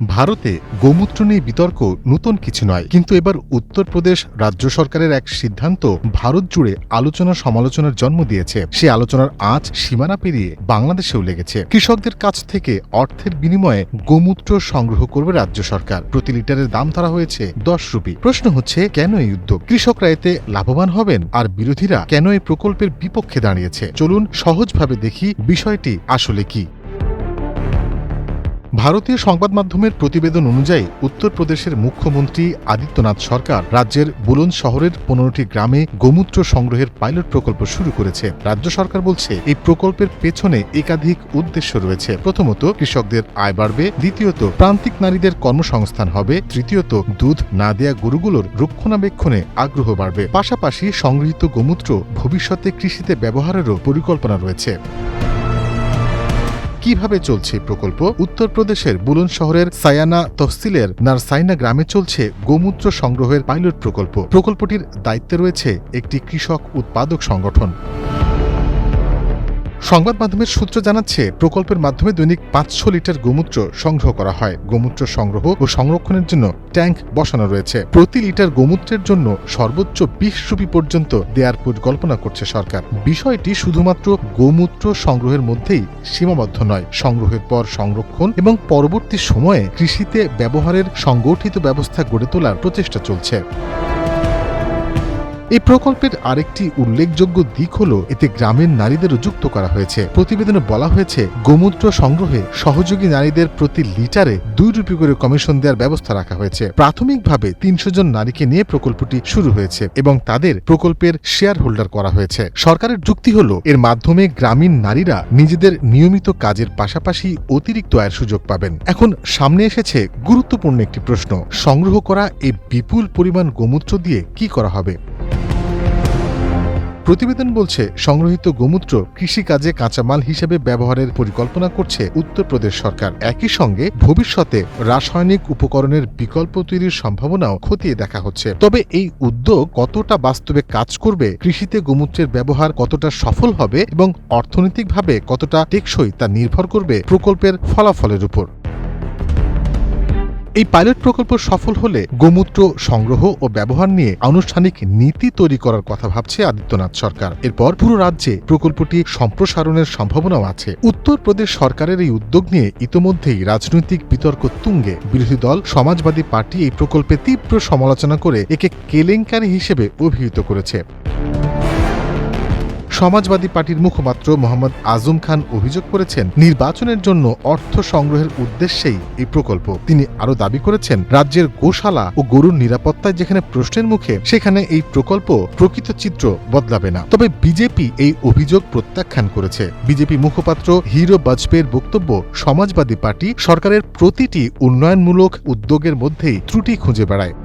ভারতে গোমূত্র নিয়ে বিতর্ক নতুন কিছু নয়, কিন্তু এবার উত্তরপ্রদেশ রাজ্য সরকারের এক সিদ্ধান্ত ভারত জুড়ে আলোচনা সমালোচনার জন্ম দিয়েছে। সে আলোচনার আঁচ সীমানা পেরিয়ে বাংলাদেশেও লেগেছে। কৃষকদের কাছ থেকে অর্থের বিনিময়ে গোমূত্র সংগ্রহ করবে রাজ্য সরকার। প্রতি লিটারের দাম ধরা হয়েছে 10 রুপি। প্রশ্ন হচ্ছে, কেন এই উদ্যোগ? কৃষকরা এতে লাভবান হবেন, আর বিরোধীরা কেন এই প্রকল্পের বিপক্ষে দাঁড়িয়েছে? চলুন সহজভাবে দেখি বিষয়টি আসলে কি। ভারতীয় সংবাদ মাধ্যমের প্রতিবেদন অনুযায়ী উত্তরপ্রদেশের মুখ্যমন্ত্রী আদিত্যনাথ সরকার রাজ্যের বুলন্দ শহরের 15টি গ্রামে গোমূত্র সংগ্রহের পাইলট প্রকল্প শুরু করেছে। রাজ্য সরকার বলছে, এই প্রকল্পের পেছনে একাধিক উদ্দেশ্য রয়েছে। প্রথমত, কৃষকদের আয় বাড়বে। দ্বিতীয়ত, প্রান্তিক নারীদের কর্মসংস্থান হবে। তৃতীয়ত, দুধ না দেয়া গরুগুলোর রক্ষণাবেক্ষণে আগ্রহ বাড়বে। পাশাপাশি সংগৃহীত গোমূত্র ভবিষ্যতে কৃষিতে ব্যবহারেরও পরিকল্পনা রয়েছে। কিভাবে চলছে প্রকল্প? উত্তরপ্রদেশের বুলন্দ শহরের সায়ানা তহসিলের নারসাইনা গ্রামে চলছে গোমূত্র সংগ্রহের পাইলট প্রকল্প। প্রকল্পটির দায়িত্বে রয়েছে একটি কৃষক উৎপাদক সংগঠন। সংবাদ মাধ্যমের সূত্র জানাচ্ছে, প্রকল্পের মাধ্যমে দৈনিক 500 লিটার গোমূত্র সংগ্রহ করা হয়। গোমূত্র সংগ্রহ ও সংরক্ষণের জন্য ট্যাঙ্ক বসানো রয়েছে। প্রতি লিটার গোমূত্রের জন্য সর্বোচ্চ 20 রুপি পর্যন্ত দেওয়ার পরিকল্পনা করছে সরকার। বিষয়টি শুধুমাত্র গোমূত্র সংগ্রহের মধ্যেই সীমাবদ্ধ নয়। সংগ্রহের পর সংরক্ষণ এবং পরবর্তী সময়ে কৃষিতে ব্যবহারের সংগঠিত ব্যবস্থা গড়ে তোলার প্রচেষ্টা চলছে। এই প্রকল্পের আরেকটি উল্লেখযোগ্য দিক হল, এতে গ্রামের নারীদেরও যুক্ত করা হয়েছে। প্রতিবেদনে বলা হয়েছে, গোমূত্র সংগ্রহে সহযোগী নারীদের প্রতি লিটারে 2 রুপি করে কমিশন দেওয়ার ব্যবস্থা রাখা হয়েছে। প্রাথমিকভাবে 300 জন নারীকে নিয়ে প্রকল্পটি শুরু হয়েছে এবং তাদের প্রকল্পের শেয়ার হোল্ডার করা হয়েছে। সরকারের যুক্তি হল, এর মাধ্যমে গ্রামীণ নারীরা নিজেদের নিয়মিত কাজের পাশাপাশি অতিরিক্ত আয়ের সুযোগ পাবেন। এখন সামনে এসেছে গুরুত্বপূর্ণ একটি প্রশ্ন: সংগ্রহ করা এই বিপুল পরিমাণ গোমূত্র দিয়ে কি করা হবে? প্রতিবেদন বলছে, সংগ্রহীত গোমূত্র কৃষিকাজে কাঁচামাল হিসেবে ব্যবহারের পরিকল্পনা করছে উত্তরপ্রদেশ সরকার। একই সঙ্গে ভবিষ্যতে রাসায়নিক উপকরণের বিকল্প তৈরির সম্ভাবনাও খতিয়ে দেখা হচ্ছে। তবে এই উদ্যোগ কতটা বাস্তবে কাজ করবে, কৃষিতে গোমূত্রের ব্যবহার কতটা সফল হবে এবং অর্থনৈতিকভাবে কতটা টেকসই, তা নির্ভর করবে প্রকল্পের ফলাফলের উপর। এই পাইলট প্রকল্প সফল হলে গোমূত্র সংগ্রহ ও ব্যবহার নিয়ে আনুষ্ঠানিক নীতি তৈরি করার কথা ভাবছে আদিত্যনাথ সরকার। এরপর পুরো রাজ্যে প্রকল্পটি সম্প্রসারণের সম্ভাবনাও আছে। উত্তরপ্রদেশ সরকারের এই উদ্যোগ নিয়ে ইতোমধ্যেই রাজনৈতিক বিতর্ক তুঙ্গে। বিরোধী দল সমাজবাদী পার্টি এই প্রকল্পে তীব্র সমালোচনা করে একে কেলেঙ্কারি হিসেবে অভিহিত করেছে। সমাজবাদী পার্টির মুখপাত্র মোহাম্মদ আজম খান অভিযোগ করেছেন, নির্বাচনের জন্য অর্থ সংগ্রহের উদ্দেশ্যেই এই প্রকল্প। তিনি আরও দাবি করেছেন, রাজ্যের গোশালা ও গরুর নিরাপত্তায় যেখানে প্রশ্নের মুখে, সেখানে এই প্রকল্প প্রকৃত চিত্র বদলাবে না। তবে বিজেপি এই অভিযোগ প্রত্যাখ্যান করেছে। বিজেপি মুখপাত্র হিরো বাজপেয়ীর বক্তব্য, সমাজবাদী পার্টি সরকারের প্রতিটি উন্নয়নমূলক উদ্যোগের মধ্যেই ত্রুটি খুঁজে বেড়ায়।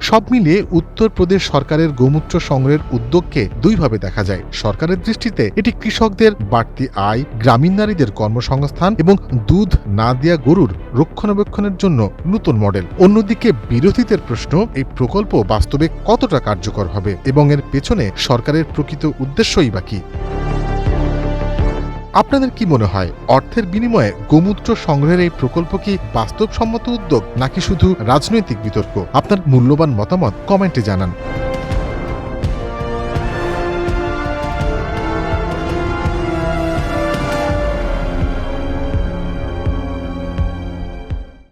সব মিলিয়ে উত্তরপ্রদেশ সরকারের গোমূত্র সংগ্রহের উদ্যোগকে দুইভাবে দেখা যায়। সরকারের দৃষ্টিতে এটি কৃষকদের বাড়তি আয়, গ্রামীণ নারীদের কর্মসংস্থান এবং দুধ না দেয়া গরুর রক্ষণাবেক্ষণের জন্য নতুন মডেল। অন্যদিকে বিরোধীদের প্রশ্ন, এই প্রকল্প বাস্তবে কতটা কার্যকর হবে এবং এর পেছনে সরকারের প্রকৃত উদ্দেশ্যই বা কি? আপনাদের কি মনে হয়, অর্থের বিনিময়ে গোমূত্র সংগ্রহের এই প্রকল্প কি বাস্তবসম্মত উদ্যোগ নাকি শুধু রাজনৈতিক বিতর্ক? আপনার মূল্যবান মতামত কমেন্টে জানান।